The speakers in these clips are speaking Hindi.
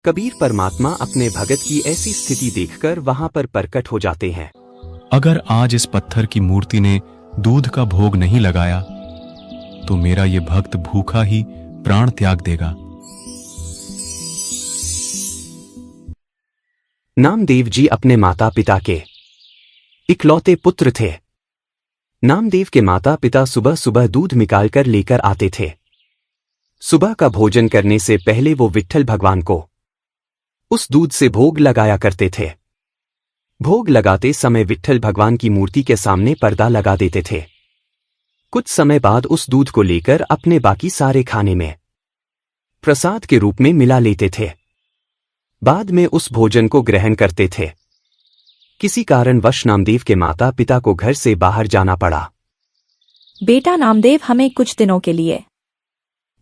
कबीर परमात्मा अपने भगत की ऐसी स्थिति देखकर वहां पर प्रकट हो जाते हैं। अगर आज इस पत्थर की मूर्ति ने दूध का भोग नहीं लगाया तो मेरा ये भक्त भूखा ही प्राण त्याग देगा। नामदेव जी अपने माता पिता के इकलौते पुत्र थे। नामदेव के माता पिता सुबह सुबह दूध निकालकर लेकर आते थे। सुबह का भोजन करने से पहले वो विट्ठल भगवान को उस दूध से भोग लगाया करते थे। भोग लगाते समय विट्ठल भगवान की मूर्ति के सामने पर्दा लगा देते थे। कुछ समय बाद उस दूध को लेकर अपने बाकी सारे खाने में प्रसाद के रूप में मिला लेते थे। बाद में उस भोजन को ग्रहण करते थे। किसी कारणवश नामदेव के माता पिता को घर से बाहर जाना पड़ा। बेटा नामदेव, हमें कुछ दिनों के लिए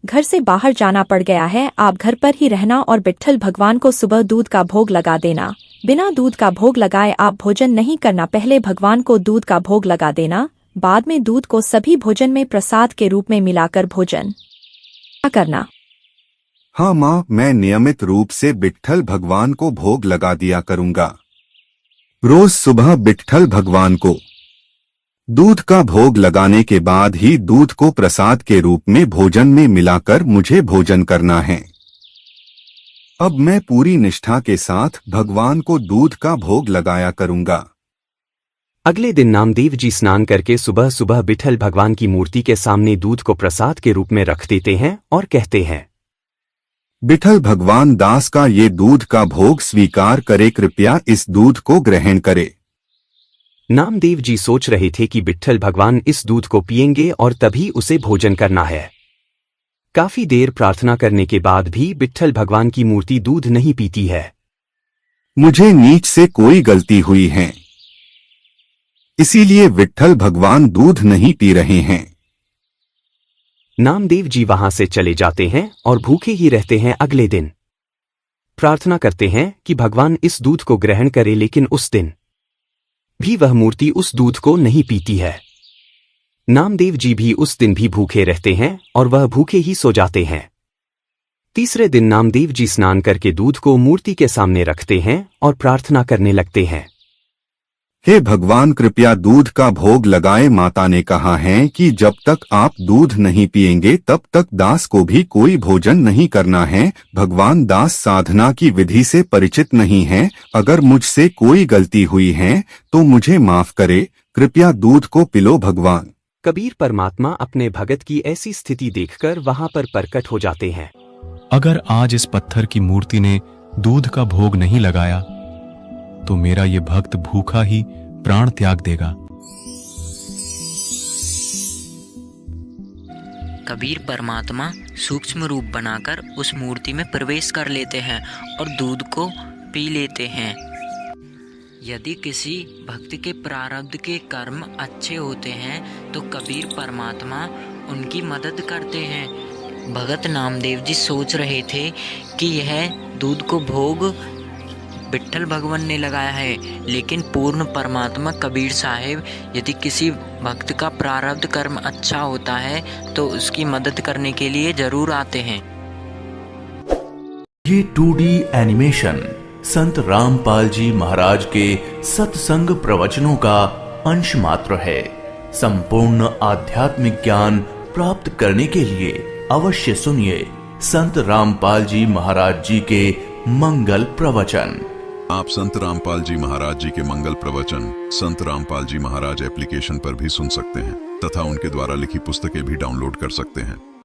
घर से बाहर जाना पड़ गया है। आप घर पर ही रहना और विट्ठल भगवान को सुबह दूध का भोग लगा देना। बिना दूध का भोग लगाए आप भोजन नहीं करना। पहले भगवान को दूध का भोग लगा देना, बाद में दूध को सभी भोजन में प्रसाद के रूप में मिलाकर भोजन करना। हाँ माँ, मैं नियमित रूप से विट्ठल भगवान को भोग लगा दिया करूंगा। रोज सुबह विट्ठल भगवान को दूध का भोग लगाने के बाद ही दूध को प्रसाद के रूप में भोजन में मिलाकर मुझे भोजन करना है। अब मैं पूरी निष्ठा के साथ भगवान को दूध का भोग लगाया करूंगा। अगले दिन नामदेव जी स्नान करके सुबह सुबह विट्ठल भगवान की मूर्ति के सामने दूध को प्रसाद के रूप में रख देते हैं और कहते हैं, विट्ठल भगवान दास का ये दूध का भोग स्वीकार करे, कृपया इस दूध को ग्रहण करे। नामदेव जी सोच रहे थे कि विट्ठल भगवान इस दूध को पिएंगे और तभी उसे भोजन करना है। काफी देर प्रार्थना करने के बाद भी विट्ठल भगवान की मूर्ति दूध नहीं पीती है। मुझे नीच से कोई गलती हुई है, इसीलिए विट्ठल भगवान दूध नहीं पी रहे हैं। नामदेव जी वहां से चले जाते हैं और भूखे ही रहते हैं। अगले दिन प्रार्थना करते हैं कि भगवान इस दूध को ग्रहण करे, लेकिन उस दिन भी वह मूर्ति उस दूध को नहीं पीती है। नामदेव जी भी उस दिन भी भूखे रहते हैं और वह भूखे ही सो जाते हैं। तीसरे दिन नामदेव जी स्नान करके दूध को मूर्ति के सामने रखते हैं और प्रार्थना करने लगते हैं, हे भगवान, कृपया दूध का भोग लगाए। माता ने कहा है कि जब तक आप दूध नहीं पिएंगे तब तक दास को भी कोई भोजन नहीं करना है। भगवान, दास साधना की विधि से परिचित नहीं है। अगर मुझसे कोई गलती हुई है तो मुझे माफ करे, कृपया दूध को पिलो भगवान। कबीर परमात्मा अपने भगत की ऐसी स्थिति देखकर वहां पर प्रकट हो जाते हैं। अगर आज इस पत्थर की मूर्ति ने दूध का भोग नहीं लगाया तो मेरा ये भक्त भूखा ही प्राण त्याग देगा। कबीर परमात्मा सूक्ष्म रूप बनाकर उस मूर्ति में प्रवेश कर लेते हैं और दूध को पी लेते हैं। यदि किसी भक्त के प्रारब्ध के कर्म अच्छे होते हैं तो कबीर परमात्मा उनकी मदद करते हैं। भगत नामदेव जी सोच रहे थे कि यह दूध को भोग विट्ठल भगवान ने लगाया है, लेकिन पूर्ण परमात्मा कबीर साहिब यदि किसी भक्त का प्रारब्ध कर्म अच्छा होता है तो उसकी मदद करने के लिए जरूर आते हैं। ये 2D एनिमेशन संत रामपाल जी महाराज के सत्संग प्रवचनों का अंश मात्र है। संपूर्ण आध्यात्मिक ज्ञान प्राप्त करने के लिए अवश्य सुनिए संत रामपाल जी महाराज जी के मंगल प्रवचन। आप संत रामपाल जी महाराज जी के मंगल प्रवचन संत रामपाल जी महाराज एप्लीकेशन पर भी सुन सकते हैं तथा उनके द्वारा लिखी पुस्तकें भी डाउनलोड कर सकते हैं।